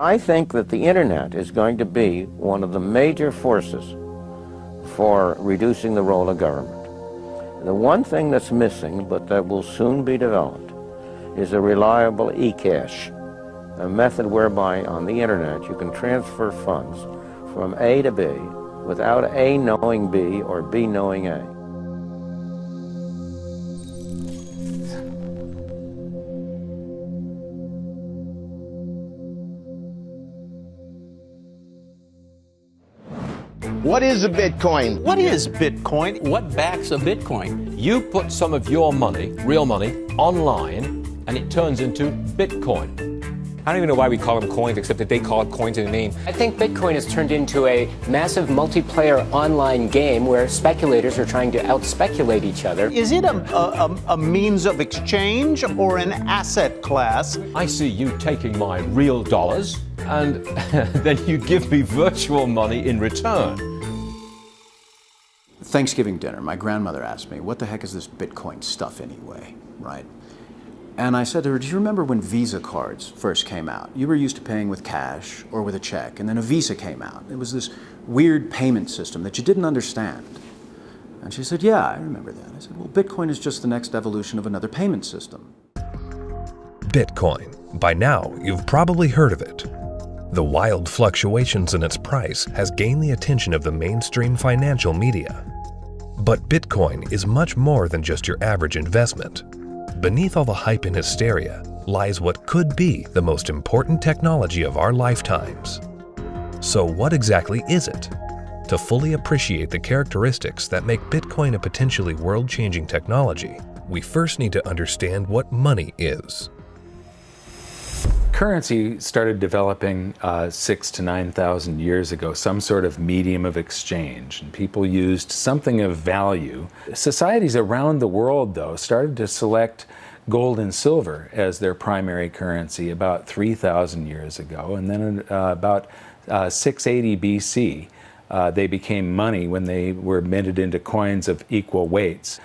I think that the internet is going to be one of the major forces for reducing the role of government. The one thing that's missing, but that will soon be developed, is a reliable e-cash, a method whereby on the internet you can transfer funds from A to B without A knowing B or B knowing A. What is a Bitcoin? What is Bitcoin? What backs a Bitcoin? You put some of your money, real money, online, and it turns into Bitcoin. I don't even know why we call them coins, except that they call it coins in the name. I think Bitcoin has turned into a massive multiplayer online game where speculators are trying to out-speculate each other. Is it a means of exchange or an asset class? I see you taking my real dollars, and then you give me virtual money in return. Thanksgiving dinner, my grandmother asked me, what the heck is this Bitcoin stuff anyway, right? And I said to her, do you remember when Visa cards first came out? You were used to paying with cash or with a check, and then a Visa came out. It was this weird payment system that you didn't understand. And she said, yeah, I remember that. I said, well, Bitcoin is just the next evolution of another payment system. Bitcoin. By now, you've probably heard of it. The wild fluctuations in its price has gained the attention of the mainstream financial media. But Bitcoin is much more than just your average investment. Beneath all the hype and hysteria lies what could be the most important technology of our lifetimes. So what exactly is it? To fully appreciate the characteristics that make Bitcoin a potentially world-changing technology, we first need to understand what money is. Currency started developing 6,000 to 9,000 years ago, some sort of medium of exchange, and people used something of value. Societies around the world, though, started to select gold and silver as their primary currency about 3,000 years ago, and then about 680 BC, they became money when they were minted into coins of equal weights.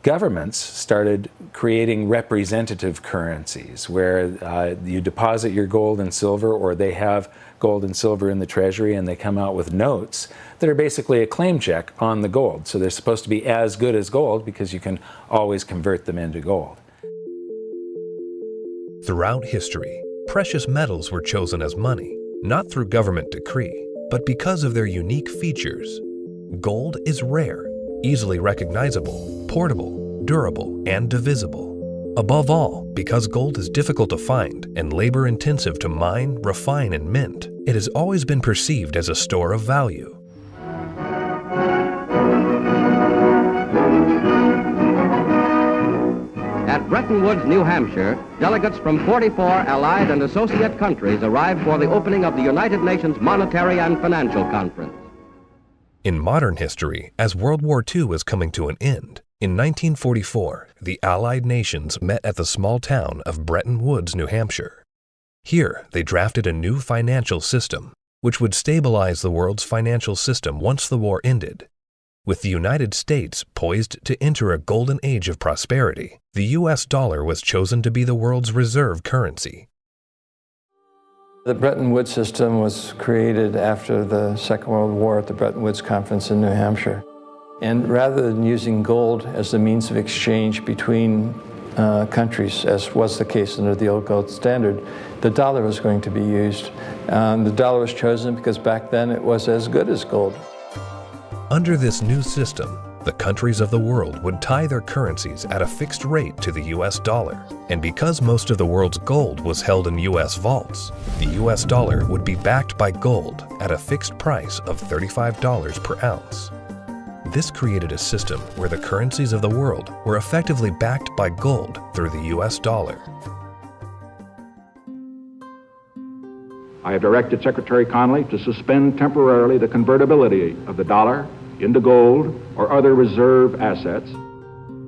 Governments started creating representative currencies where you deposit your gold and silver, or they have gold and silver in the treasury, and they come out with notes that are basically a claim check on the gold. So they're supposed to be as good as gold because you can always convert them into gold. Throughout history, precious metals were chosen as money, not through government decree, but because of their unique features. Gold is rare, easily recognizable, portable, durable, and divisible. Above all, because gold is difficult to find and labor-intensive to mine, refine, and mint, it has always been perceived as a store of value. At Bretton Woods, New Hampshire, delegates from 44 allied and associate countries arrived for the opening of the United Nations Monetary and Financial Conference. In modern history, as World War II was coming to an end, in 1944, the Allied nations met at the small town of Bretton Woods, New Hampshire. Here, they drafted a new financial system, which would stabilize the world's financial system once the war ended. With the United States poised to enter a golden age of prosperity, the U.S. dollar was chosen to be the world's reserve currency. The Bretton Woods system was created after the Second World War at the Bretton Woods Conference in New Hampshire. And rather than using gold as the means of exchange between countries, as was the case under the old gold standard, the dollar was going to be used. The dollar was chosen because back then it was as good as gold. Under this new system, the countries of the world would tie their currencies at a fixed rate to the U.S. dollar. And because most of the world's gold was held in U.S. vaults, the U.S. dollar would be backed by gold at a fixed price of $35 per ounce. This created a system where the currencies of the world were effectively backed by gold through the U.S. dollar. I have directed Secretary Connally to suspend temporarily the convertibility of the dollar into gold or other reserve assets.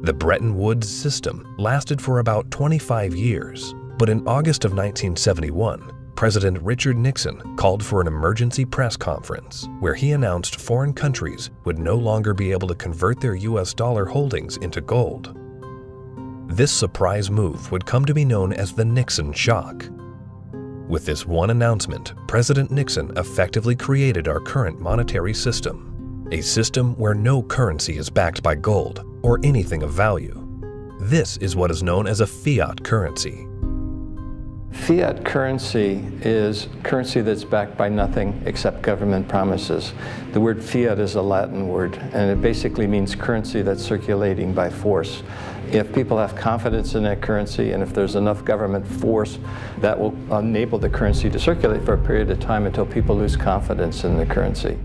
The Bretton Woods system lasted for about 25 years, but in August of 1971, President Richard Nixon called for an emergency press conference where he announced foreign countries would no longer be able to convert their U.S. dollar holdings into gold. This surprise move would come to be known as the Nixon shock. With this one announcement, President Nixon effectively created our current monetary system, a system where no currency is backed by gold or anything of value. This is what is known as a fiat currency. Fiat currency is currency that's backed by nothing except government promises. The word fiat is a Latin word, and it basically means currency that's circulating by force. If people have confidence in that currency, and if there's enough government force, that will enable the currency to circulate for a period of time until people lose confidence in the currency.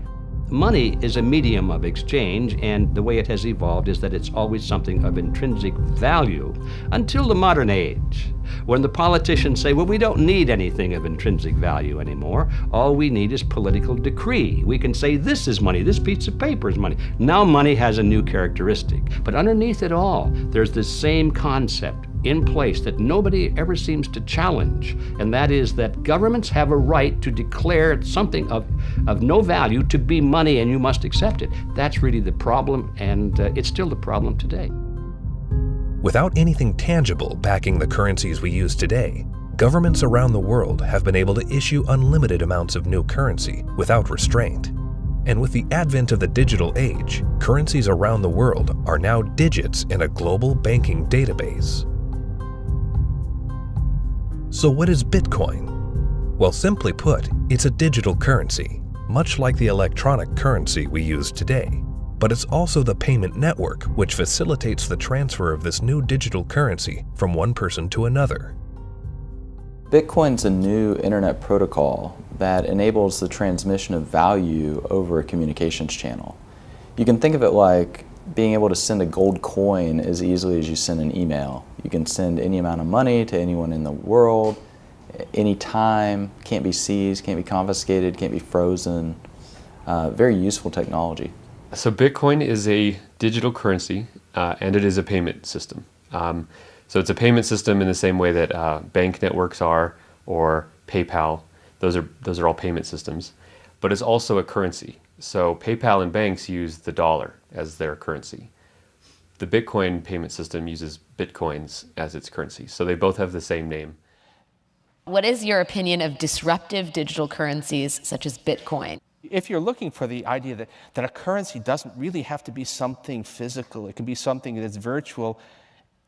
Money is a medium of exchange, and the way it has evolved is that it's always something of intrinsic value until the modern age, when the politicians say, well, we don't need anything of intrinsic value anymore. All we need is political decree. We can say this is money, this piece of paper is money. Now money has a new characteristic. But underneath it all, there's this same concept in place that nobody ever seems to challenge, and that is that governments have a right to declare something of no value to be money, and you must accept it. That's really the problem, and it's still the problem today. Without anything tangible backing the currencies we use today, governments around the world have been able to issue unlimited amounts of new currency without restraint. And with the advent of the digital age, currencies around the world are now digits in a global banking database. So what is Bitcoin? Well, simply put, it's a digital currency, much like the electronic currency we use today. But it's also the payment network which facilitates the transfer of this new digital currency from one person to another. Bitcoin's a new internet protocol that enables the transmission of value over a communications channel. You can think of it like being able to send a gold coin as easily as you send an email. You can send any amount of money to anyone in the world, anytime, can't be seized, can't be confiscated, can't be frozen. Very useful technology. So Bitcoin is a digital currency and it is a payment system. So it's a payment system in the same way that bank networks are, or PayPal. Those are all payment systems. But it's also a currency. So PayPal and banks use the dollar as their currency. The Bitcoin payment system uses Bitcoins as its currency. So they both have the same name. What is your opinion of disruptive digital currencies such as Bitcoin? If you're looking for the idea that a currency doesn't really have to be something physical, it can be something that's virtual,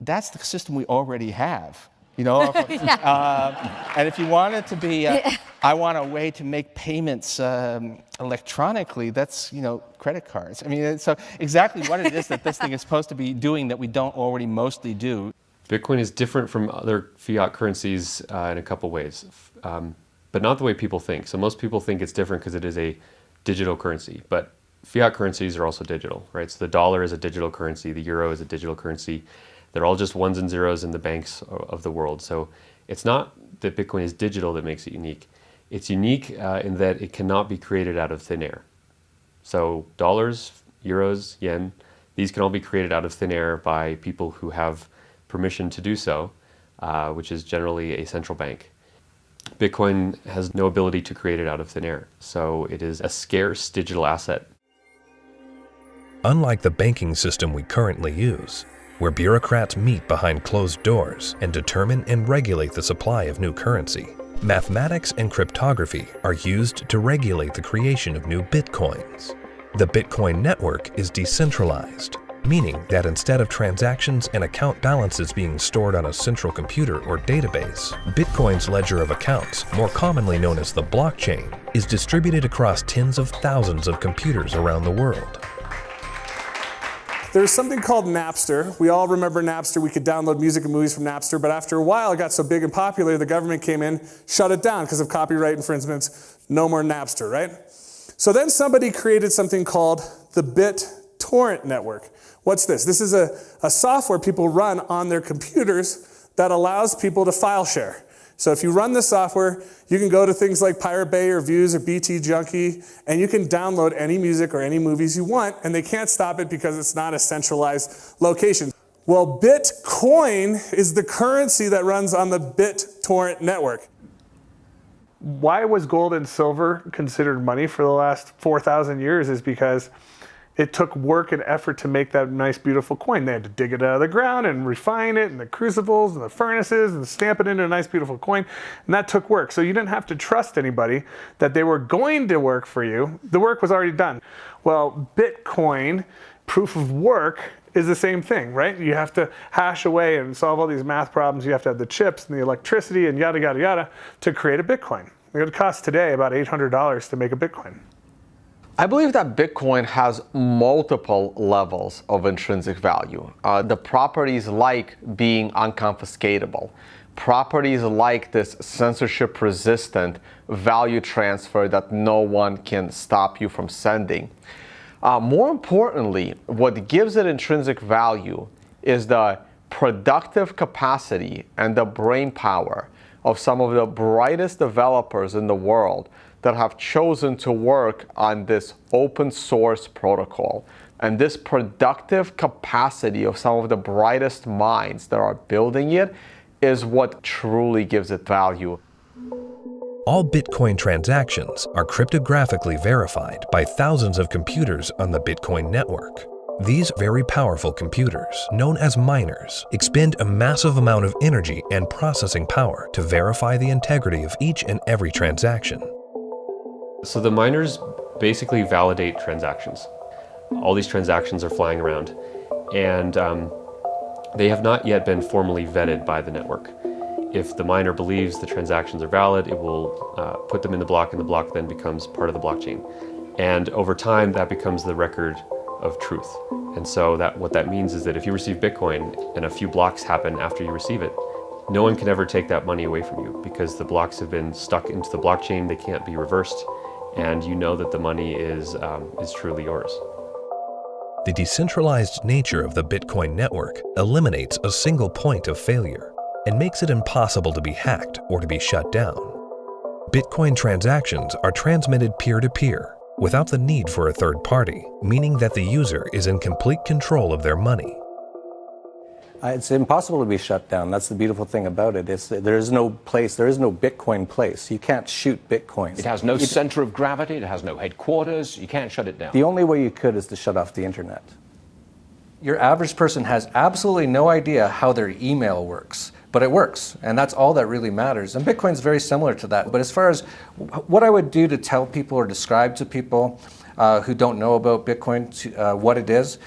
that's the system we already have. You know, and if you want it to be, I want a way to make payments electronically, that's, you know, credit cards. I mean, so exactly what it is that this thing is supposed to be doing that we don't already mostly do. Bitcoin is different from other fiat currencies in a couple ways, but not the way people think. So most people think it's different because it is a digital currency, but fiat currencies are also digital, right? So the dollar is a digital currency, the euro is a digital currency. They're all just ones and zeros in the banks of the world. So it's not that Bitcoin is digital that makes it unique. It's unique in that it cannot be created out of thin air. So dollars, euros, yen, these can all be created out of thin air by people who have permission to do so, which is generally a central bank. Bitcoin has no ability to create it out of thin air. So it is a scarce digital asset. Unlike the banking system we currently use, where bureaucrats meet behind closed doors and determine and regulate the supply of new currency, mathematics and cryptography are used to regulate the creation of new bitcoins. The Bitcoin network is decentralized, meaning that instead of transactions and account balances being stored on a central computer or database, Bitcoin's ledger of accounts, more commonly known as the blockchain, is distributed across tens of thousands of computers around the world. There's something called Napster. We all remember Napster. We could download music and movies from Napster, but after a while it got so big and popular, the government came in, shut it down because of copyright infringements. No more Napster, right? So then somebody created something called the BitTorrent network. What's this? This is a software people run on their computers that allows people to file share. So if you run the software, you can go to things like Pirate Bay or Views or BT Junkie, and you can download any music or any movies you want, and they can't stop it because it's not a centralized location. Well, Bitcoin is the currency that runs on the BitTorrent network. Why was gold and silver considered money for the last 4,000 years is because It took work and effort to make that nice, beautiful coin. They had to dig it out of the ground and refine it, and the crucibles and the furnaces, and stamp it into a nice, beautiful coin. And that took work. So you didn't have to trust anybody that they were going to work for you. The work was already done. Well, Bitcoin, proof of work, is the same thing, right? You have to hash away and solve all these math problems. You have to have the chips and the electricity and yada, yada, yada to create a Bitcoin. It would cost today about $800 to make a Bitcoin. I believe that Bitcoin has multiple levels of intrinsic value. The properties like being unconfiscatable, properties like this censorship-resistant value transfer that no one can stop you from sending. More importantly, what gives it intrinsic value is the productive capacity and the brain power of some of the brightest developers in the world that have chosen to work on this open source protocol. And this productive capacity of some of the brightest minds that are building it is what truly gives it value. All Bitcoin transactions are cryptographically verified by thousands of computers on the Bitcoin network. These very powerful computers, known as miners, expend a massive amount of energy and processing power to verify the integrity of each and every transaction. So the miners basically validate transactions. All these transactions are flying around, and they have not yet been formally vetted by the network. If the miner believes the transactions are valid, it will put them in the block, and the block then becomes part of the blockchain. And over time, that becomes the record of truth. And so what that means is that if you receive Bitcoin and a few blocks happen after you receive it, no one can ever take that money away from you because the blocks have been stuck into the blockchain, they can't be reversed, and you know that the money is truly yours. The decentralized nature of the Bitcoin network eliminates a single point of failure and makes it impossible to be hacked or to be shut down. Bitcoin transactions are transmitted peer-to-peer without the need for a third party, meaning that the user is in complete control of their money. It's impossible to be shut down. That's the beautiful thing about it. There is no Bitcoin place. You can't shoot Bitcoins. It has no center of gravity, it has no headquarters, you can't shut it down. The only way you could is to shut off the internet. Your average person has absolutely no idea how their email works, but it works, and that's all that really matters. And Bitcoin's very similar to that. But as far as what I would do to tell people or describe to people who don't know about Bitcoin what it is,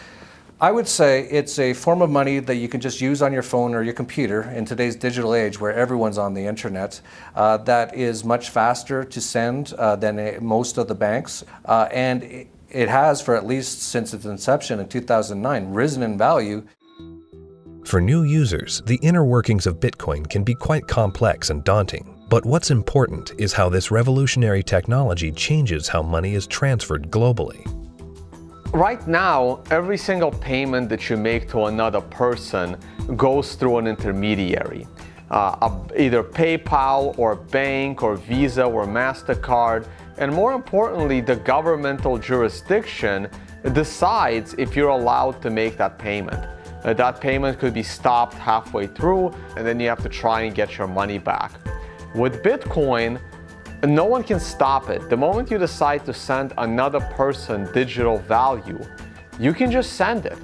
I would say it's a form of money that you can just use on your phone or your computer in today's digital age where everyone's on the internet, that is much faster to send than most of the banks. And it has, for at least since its inception in 2009, risen in value. For new users, the inner workings of Bitcoin can be quite complex and daunting. But what's important is how this revolutionary technology changes how money is transferred globally. Right now, every single payment that you make to another person goes through an intermediary. Either PayPal or bank or Visa or MasterCard. And more importantly, the governmental jurisdiction decides if you're allowed to make that payment. That payment could be stopped halfway through, and then you have to try and get your money back. With Bitcoin, no one can stop it. The moment you decide to send another person digital value, you can just send it.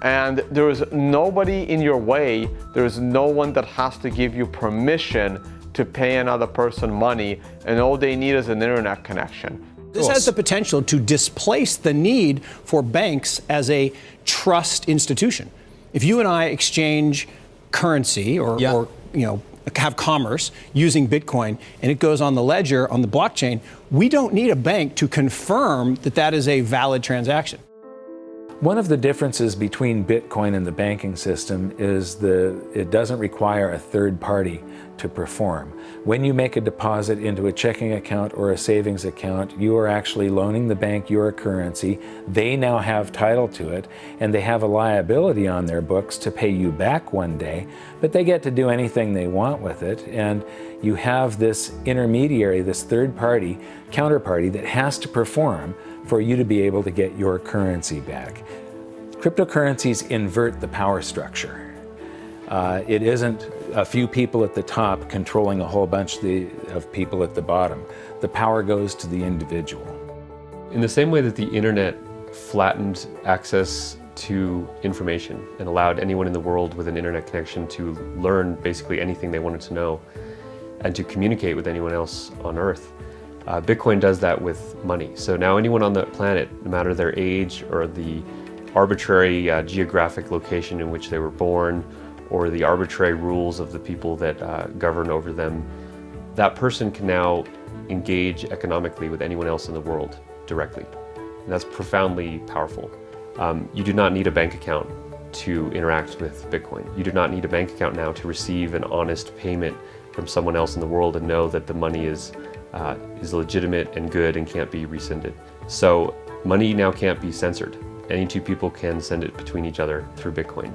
And there is nobody in your way. There is no one that has to give you permission to pay another person money, and all they need is an internet connection. This has the potential to displace the need for banks as a trust institution. If you and I exchange currency or have commerce using Bitcoin and it goes on the ledger on the blockchain, we don't need a bank to confirm that that is a valid transaction. One of the differences between Bitcoin and the banking system is it doesn't require a third party to perform. When you make a deposit into a checking account or a savings account, you are actually loaning the bank your currency. They now have title to it, and they have a liability on their books to pay you back one day, but they get to do anything they want with it. And you have this intermediary, this third party, counterparty that has to perform for you to be able to get your currency back. Cryptocurrencies invert the power structure. It isn't a few people at the top controlling a whole bunch of people at the bottom. The power goes to the individual. In the same way that the internet flattened access to information and allowed anyone in the world with an internet connection to learn basically anything they wanted to know and to communicate with anyone else on Earth. Bitcoin does that with money. So now anyone on the planet, no matter their age or the arbitrary geographic location in which they were born or the arbitrary rules of the people that govern over them, that person can now engage economically with anyone else in the world directly. And that's profoundly powerful. You do not need a bank account to interact with Bitcoin. You do not need a bank account now to receive an honest payment from someone else in the world and know that the money is legitimate and good and can't be rescinded. So money now can't be censored. Any two people can send it between each other through Bitcoin.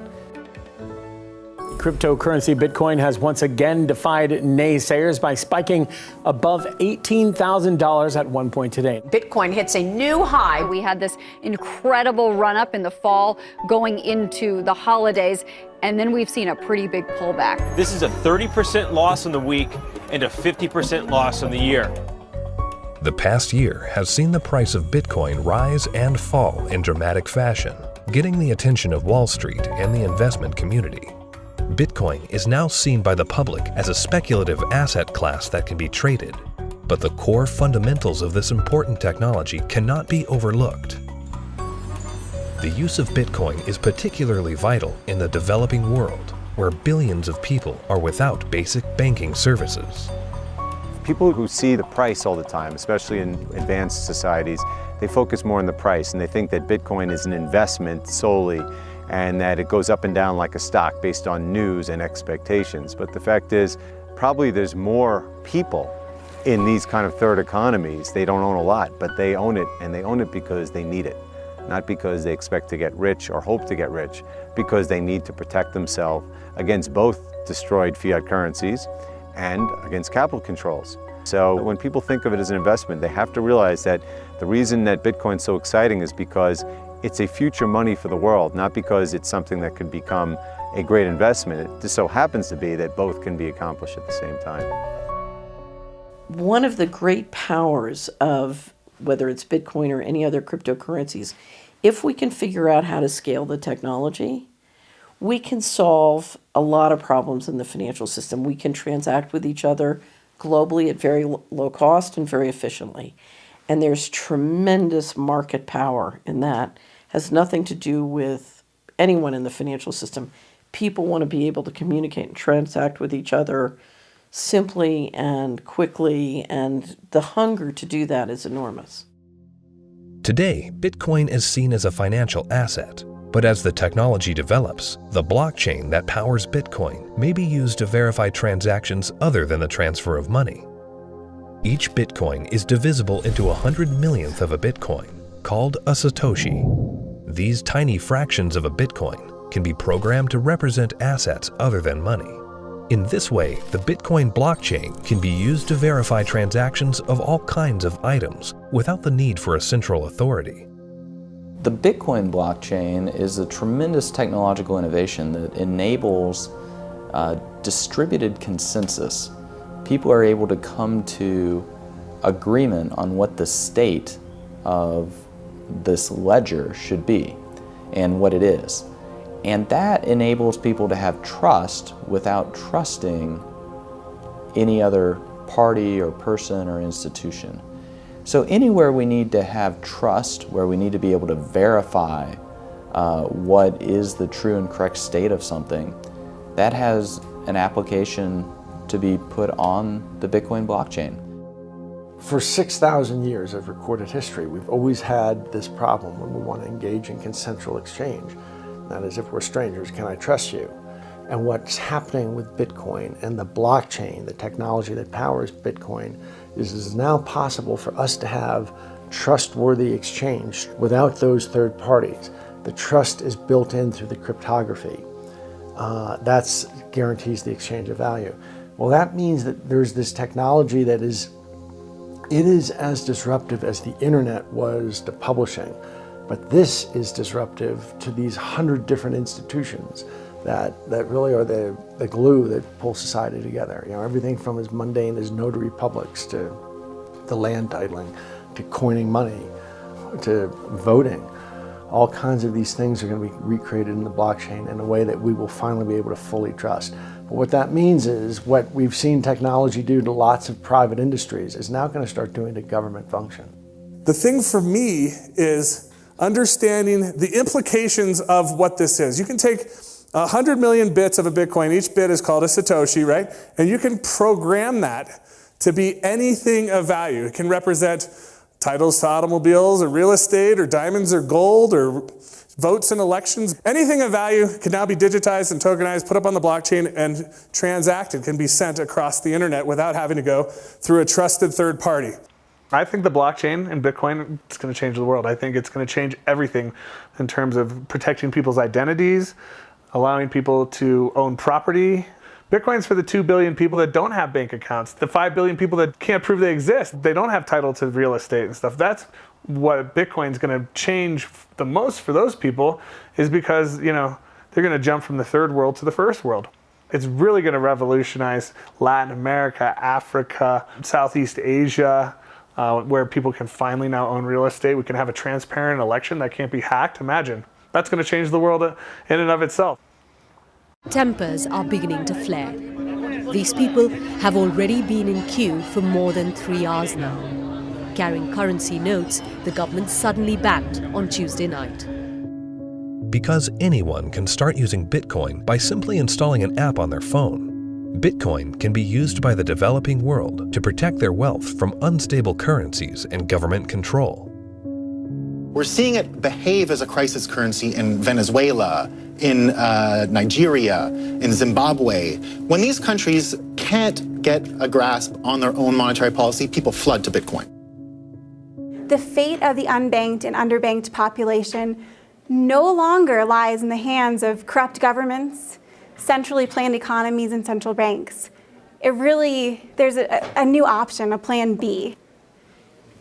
Cryptocurrency Bitcoin has once again defied naysayers by spiking above $18,000 at one point today. Bitcoin hits a new high. We had this incredible run up in the fall going into the holidays, and then we've seen a pretty big pullback. This is a 30% loss in the week and a 50% loss in the year. The past year has seen the price of Bitcoin rise and fall in dramatic fashion, getting the attention of Wall Street and the investment community. Bitcoin is now seen by the public as a speculative asset class that can be traded, but the core fundamentals of this important technology cannot be overlooked. The use of Bitcoin is particularly vital in the developing world, where billions of people are without basic banking services. People who see the price all the time, especially in advanced societies, they focus more on the price and they think that Bitcoin is an investment solely and that it goes up and down like a stock based on news and expectations. But the fact is, probably there's more people in these kind of third economies. They don't own a lot, but they own it, and they own it because they need it. Not because they expect to get rich or hope to get rich, because they need to protect themselves against both destroyed fiat currencies and against capital controls. So when people think of it as an investment, they have to realize that the reason that Bitcoin's so exciting is because it's a future money for the world, not because it's something that could become a great investment. It just so happens to be that both can be accomplished at the same time. One of the great powers of whether it's Bitcoin or any other cryptocurrencies, if we can figure out how to scale the technology, we can solve a lot of problems in the financial system. We can transact with each other globally at very low cost and very efficiently. And there's tremendous market power in that. Has nothing to do with anyone in the financial system. People want to be able to communicate and transact with each other simply and quickly, and the hunger to do that is enormous. Today, Bitcoin is seen as a financial asset, but as the technology develops, the blockchain that powers Bitcoin may be used to verify transactions other than the transfer of money. Each Bitcoin is divisible into 100 millionth of a Bitcoin, called a Satoshi. These tiny fractions of a Bitcoin can be programmed to represent assets other than money. In this way, the Bitcoin blockchain can be used to verify transactions of all kinds of items without the need for a central authority. The Bitcoin blockchain is a tremendous technological innovation that enables distributed consensus. People are able to come to agreement on what the state of this ledger should be and what it is. And that enables people to have trust without trusting any other party or person or institution. So anywhere we need to have trust, where we need to be able to verify what is the true and correct state of something, that has an application to be put on the Bitcoin blockchain. For 6,000 years of recorded history, we've always had this problem when we want to engage in consensual exchange. That is, if we're strangers, can I trust you? And what's happening with Bitcoin and the blockchain, the technology that powers Bitcoin, is now possible for us to have trustworthy exchange without those third parties. The trust is built in through the cryptography. That guarantees the exchange of value. Well, that means that there's this technology that is as disruptive as the internet was to publishing. But this is disruptive to these 100 different institutions that really are the glue that pull society together. You know, everything from as mundane as notary publics to the land titling, to coining money, to voting. All kinds of these things are going to be recreated in the blockchain in a way that we will finally be able to fully trust. But what that means is what we've seen technology do to lots of private industries is now going to start doing to government function. The thing for me is understanding the implications of what this is. You can take 100 million bits of a Bitcoin. Each bit is called a Satoshi, right? And you can program that to be anything of value. It can represent titles to automobiles or real estate or diamonds or gold or votes in elections. Anything of value can now be digitized and tokenized, put up on the blockchain, and transacted, can be sent across the internet without having to go through a trusted third party. I think the blockchain and Bitcoin is going to change the world. I think it's going to change everything in terms of protecting people's identities, allowing people to own property. Bitcoin's for the 2 billion people that don't have bank accounts, the 5 billion people that can't prove they exist. They don't have title to real estate and stuff. That's what Bitcoin's going to change the most for those people, is because, you know, they're going to jump from the third world to the first world. It's really going to revolutionize Latin America, Africa, Southeast Asia, where people can finally now own real estate. We can have a transparent election that can't be hacked. Imagine. That's going to change the world in and of itself. Tempers are beginning to flare. These people have already been in queue for more than 3 hours now. Carrying currency notes, the government suddenly banned on Tuesday night. Because anyone can start using Bitcoin by simply installing an app on their phone, Bitcoin can be used by the developing world to protect their wealth from unstable currencies and government control. We're seeing it behave as a crisis currency in Venezuela, in Nigeria, in Zimbabwe. When these countries can't get a grasp on their own monetary policy, people flood to Bitcoin. The fate of the unbanked and underbanked population no longer lies in the hands of corrupt governments, centrally planned economies, and central banks. There's a new option, a plan B.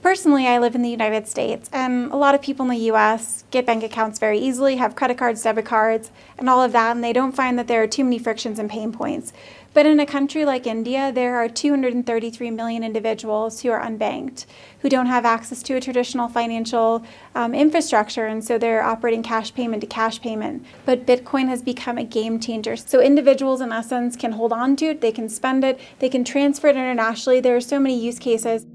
Personally, I live in the United States, and a lot of people in the US get bank accounts very easily, have credit cards, debit cards, and all of that, and they don't find that there are too many frictions and pain points. But in a country like India, there are 233 million individuals who are unbanked, who don't have access to a traditional financial infrastructure, and so they're operating cash payment to cash payment. But Bitcoin has become a game changer. So individuals, in essence, can hold on to it, they can spend it, they can transfer it internationally. There are so many use cases.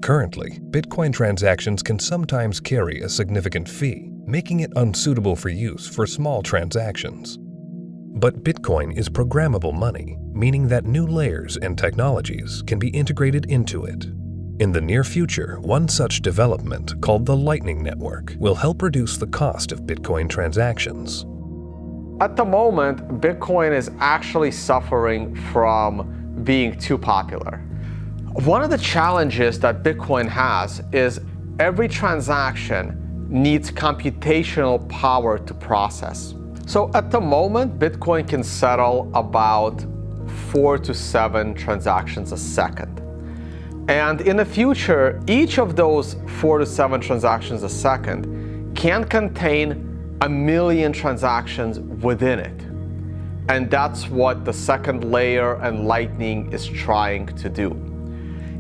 Currently, Bitcoin transactions can sometimes carry a significant fee, making it unsuitable for use for small transactions. But Bitcoin is programmable money, meaning that new layers and technologies can be integrated into it. In the near future, one such development, called the Lightning Network, will help reduce the cost of Bitcoin transactions. At the moment, Bitcoin is actually suffering from being too popular. One of the challenges that Bitcoin has is every transaction needs computational power to process. So at the moment, Bitcoin can settle about 4 to 7 transactions a second. And in the future, each of those 4 to 7 transactions a second can contain 1 million transactions within it. And that's what the second layer and Lightning is trying to do.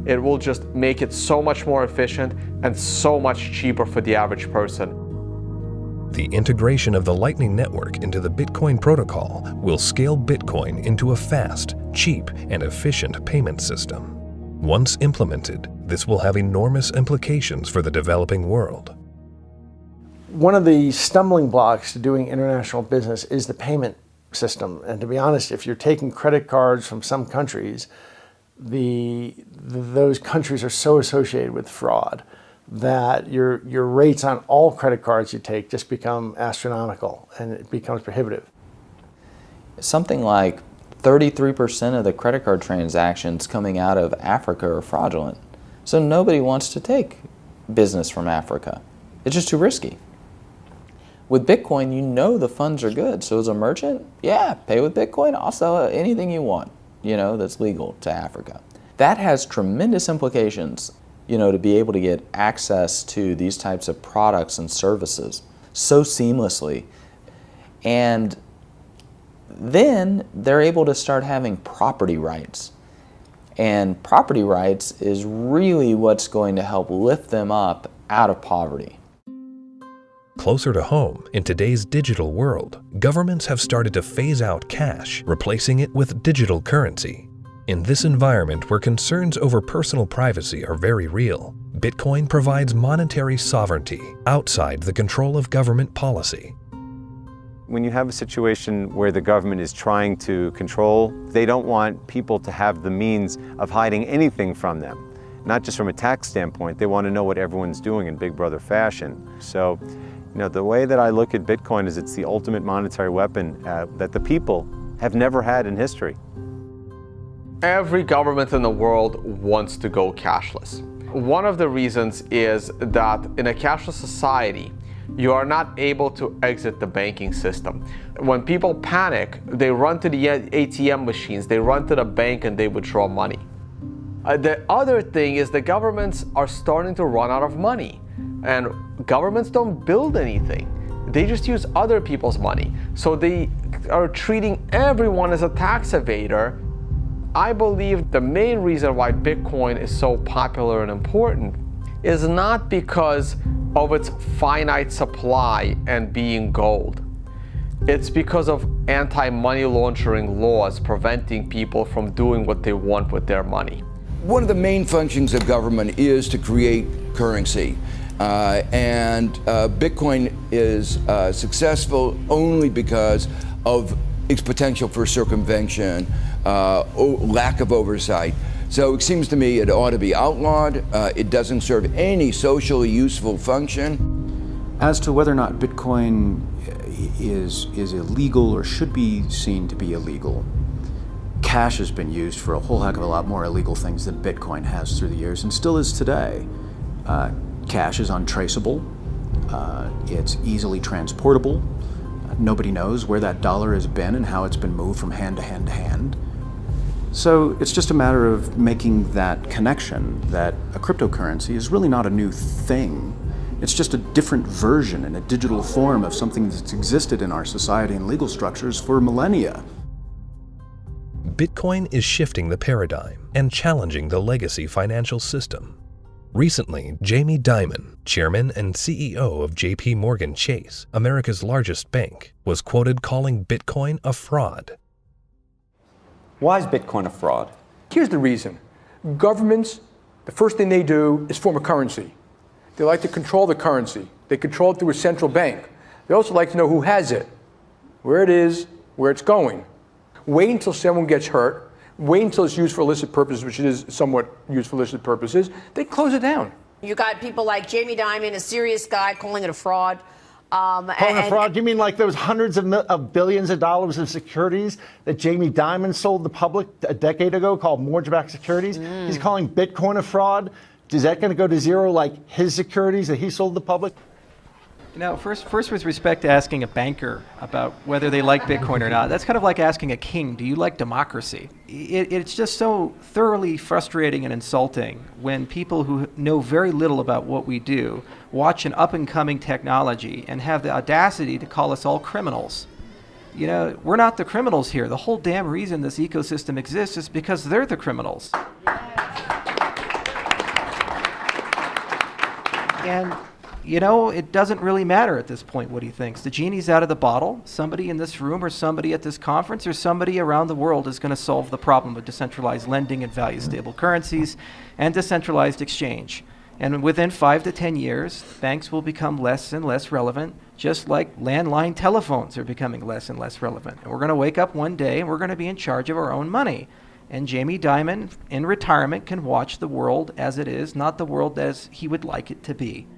It will just make it so much more efficient and so much cheaper for the average person. The integration of the Lightning Network into the Bitcoin protocol will scale Bitcoin into a fast, cheap, and efficient payment system. Once implemented, this will have enormous implications for the developing world. One of the stumbling blocks to doing international business is the payment system. And to be honest, if you're taking credit cards from some countries, those countries are so associated with fraud that your rates on all credit cards you take just become astronomical, and it becomes prohibitive. Something like 33% of the credit card transactions coming out of Africa are fraudulent. So nobody wants to take business from Africa. It's just too risky. With Bitcoin, you know the funds are good. So as a merchant, yeah, pay with Bitcoin. I'll sell anything you want, that's legal to Africa. That has tremendous implications, to be able to get access to these types of products and services so seamlessly. And then they're able to start having property rights. And property rights is really what's going to help lift them up out of poverty. Closer to home, in today's digital world, governments have started to phase out cash, replacing it with digital currency. In this environment where concerns over personal privacy are very real, Bitcoin provides monetary sovereignty outside the control of government policy. When you have a situation where the government is trying to control, they don't want people to have the means of hiding anything from them. Not just from a tax standpoint, they want to know what everyone's doing in Big Brother fashion. So, the way that I look at Bitcoin is it's the ultimate monetary weapon that the people have never had in history. Every government in the world wants to go cashless. One of the reasons is that in a cashless society, you are not able to exit the banking system. When people panic, they run to the ATM machines, they run to the bank and they withdraw money. The other thing is the governments are starting to run out of money. And governments don't build anything. They just use other people's money. So they are treating everyone as a tax evader. I believe the main reason why Bitcoin is so popular and important is not because of its finite supply and being gold. It's because of anti-money laundering laws preventing people from doing what they want with their money. One of the main functions of government is to create currency. Bitcoin is successful only because of its potential for circumvention, lack of oversight. So it seems to me it ought to be outlawed. It doesn't serve any socially useful function. As to whether or not Bitcoin is illegal or should be seen to be illegal, cash has been used for a whole heck of a lot more illegal things than Bitcoin has through the years, and still is today. Cash is untraceable, it's easily transportable, nobody knows where that dollar has been and how it's been moved from hand to hand to hand. So it's just a matter of making that connection that a cryptocurrency is really not a new thing. It's just a different version in a digital form of something that's existed in our society and legal structures for millennia. Bitcoin is shifting the paradigm and challenging the legacy financial system. Recently, Jamie Dimon, chairman and CEO of JP Morgan Chase, America's largest bank, was quoted calling Bitcoin a fraud. Why is Bitcoin a fraud? Here's the reason. Governments, the first thing they do is form a currency. They like to control the currency. They control it through a central bank. They also like to know who has it, where it is, where it's going. Wait until someone gets hurt. Wait until it's used for illicit purposes, which it is somewhat used for illicit purposes. They close it down. You got people like Jamie Dimon, a serious guy, calling it a fraud. Calling it a fraud? You mean like there was hundreds of billions of dollars of securities that Jamie Dimon sold the public a decade ago called mortgage-backed securities? He's calling Bitcoin a fraud? Is that going to go to zero like his securities that he sold the public? First with respect to asking a banker about whether they like Bitcoin or not, that's kind of like asking a king, do you like democracy? It's just so thoroughly frustrating and insulting when people who know very little about what we do watch an up-and-coming technology and have the audacity to call us all criminals. We're not the criminals here. The whole damn reason this ecosystem exists is because they're the criminals. And it doesn't really matter at this point what he thinks. The genie's out of the bottle. Somebody in this room or somebody at this conference or somebody around the world is going to solve the problem of decentralized lending and value-stable currencies and decentralized exchange. And within 5 to 10 years, banks will become less and less relevant, just like landline telephones are becoming less and less relevant. And we're going to wake up one day and we're going to be in charge of our own money. And Jamie Dimon, in retirement, can watch the world as it is, not the world as he would like it to be.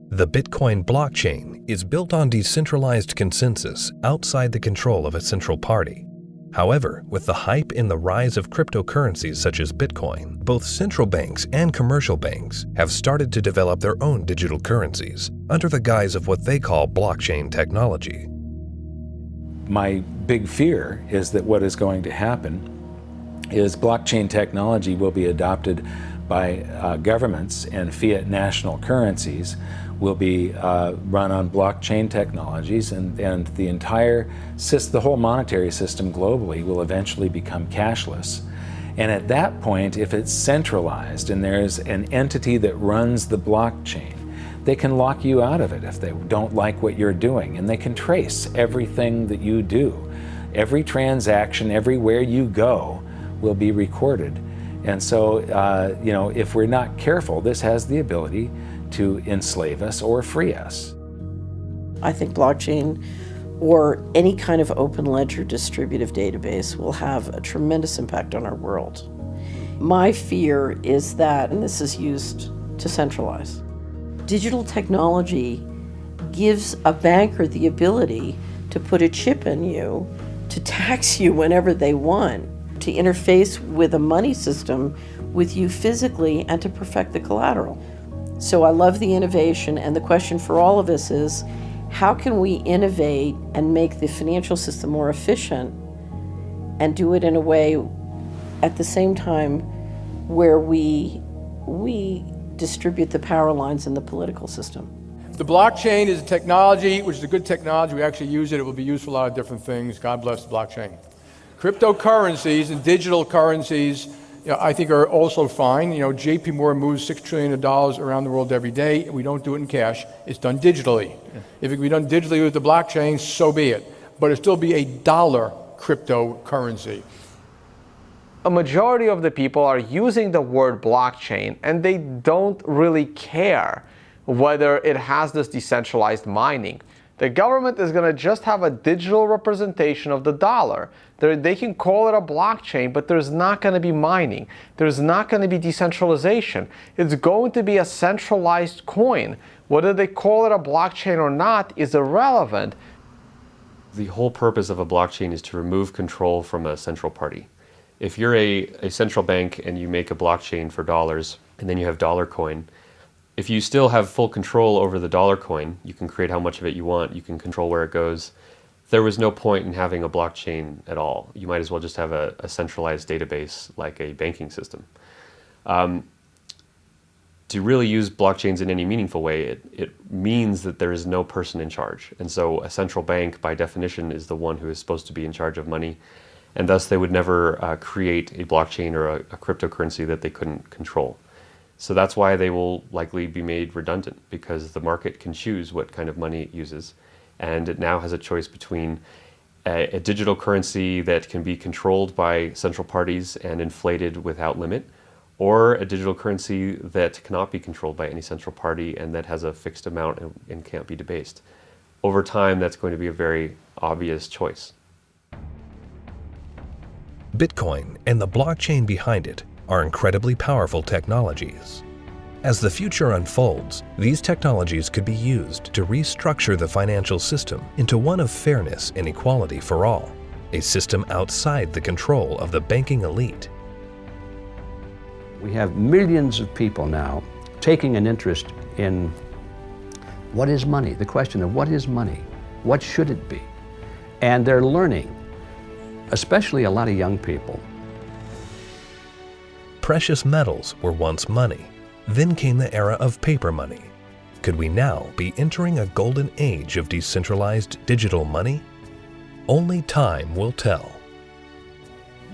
The Bitcoin blockchain is built on decentralized consensus outside the control of a central party. However, with the hype in the rise of cryptocurrencies such as Bitcoin, both central banks and commercial banks have started to develop their own digital currencies under the guise of what they call blockchain technology. My big fear is that what is going to happen is blockchain technology will be adopted by governments, and fiat national currencies will be run on blockchain technologies, and the whole monetary system globally will eventually become cashless. And at that point, if it's centralized and there's an entity that runs the blockchain, they can lock you out of it if they don't like what you're doing, and they can trace everything that you do. Every transaction, everywhere you go, will be recorded. And so, if we're not careful, this has the ability to enslave us or free us. I think blockchain or any kind of open ledger distributive database will have a tremendous impact on our world. My fear is that, and this is used to centralize, digital technology gives a banker the ability to put a chip in you, to tax you whenever they want, to interface with a money system with you physically, and to perfect the collateral. So I love the innovation, and the question for all of us is, how can we innovate and make the financial system more efficient and do it in a way at the same time where we distribute the power lines in the political system? The blockchain is a technology, which is a good technology. We actually use it. It will be used for a lot of different things. God bless the blockchain. Cryptocurrencies and digital currencies, I think are also fine. JP Morgan moves $6 trillion around the world every day. We don't do it in cash. It's done digitally. Yeah. If it can be done digitally with the blockchain, so be it. But it'll still be a dollar cryptocurrency. A majority of the people are using the word blockchain, and they don't really care whether it has this decentralized mining. The government is going to just have a digital representation of the dollar. They can call it a blockchain, but there's not going to be mining. There's not going to be decentralization. It's going to be a centralized coin. Whether they call it a blockchain or not is irrelevant. The whole purpose of a blockchain is to remove control from a central party. If you're a central bank and you make a blockchain for dollars, and then you have dollar coin, if you still have full control over the dollar coin, you can create how much of it you want, you can control where it goes. There was no point in having a blockchain at all. You might as well just have a centralized database like a banking system. To really use blockchains in any meaningful way, it means that there is no person in charge. And so a central bank, by definition, is the one who is supposed to be in charge of money. And thus they would never create a blockchain or a cryptocurrency that they couldn't control. So that's why they will likely be made redundant, because the market can choose what kind of money it uses. And it now has a choice between a digital currency that can be controlled by central parties and inflated without limit, or a digital currency that cannot be controlled by any central party and that has a fixed amount and can't be debased. Over time, that's going to be a very obvious choice. Bitcoin and the blockchain behind it are incredibly powerful technologies. As the future unfolds, these technologies could be used to restructure the financial system into one of fairness and equality for all, a system outside the control of the banking elite. We have millions of people now taking an interest in what is money, the question of what is money, what should it be? And they're learning, especially a lot of young people. Precious metals were once money. Then came the era of paper money. Could we now be entering a golden age of decentralized digital money? Only time will tell.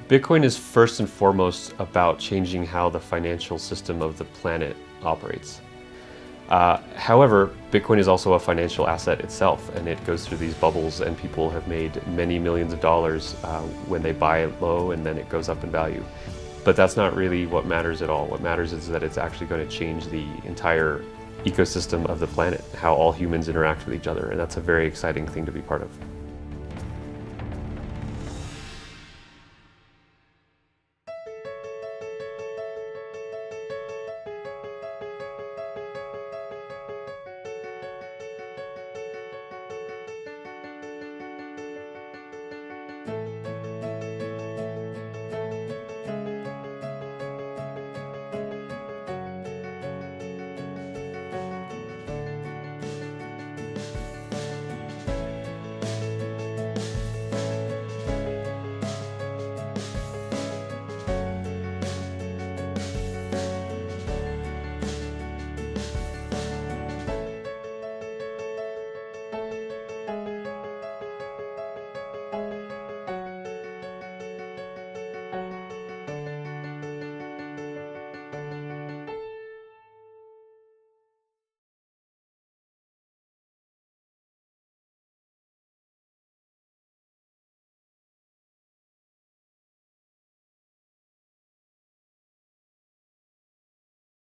Bitcoin is first and foremost about changing how the financial system of the planet operates. However, Bitcoin is also a financial asset itself, and it goes through these bubbles, and people have made many millions of dollars when they buy it low, and then it goes up in value. But that's not really what matters at all. What matters is that it's actually going to change the entire ecosystem of the planet, how all humans interact with each other, and that's a very exciting thing to be part of.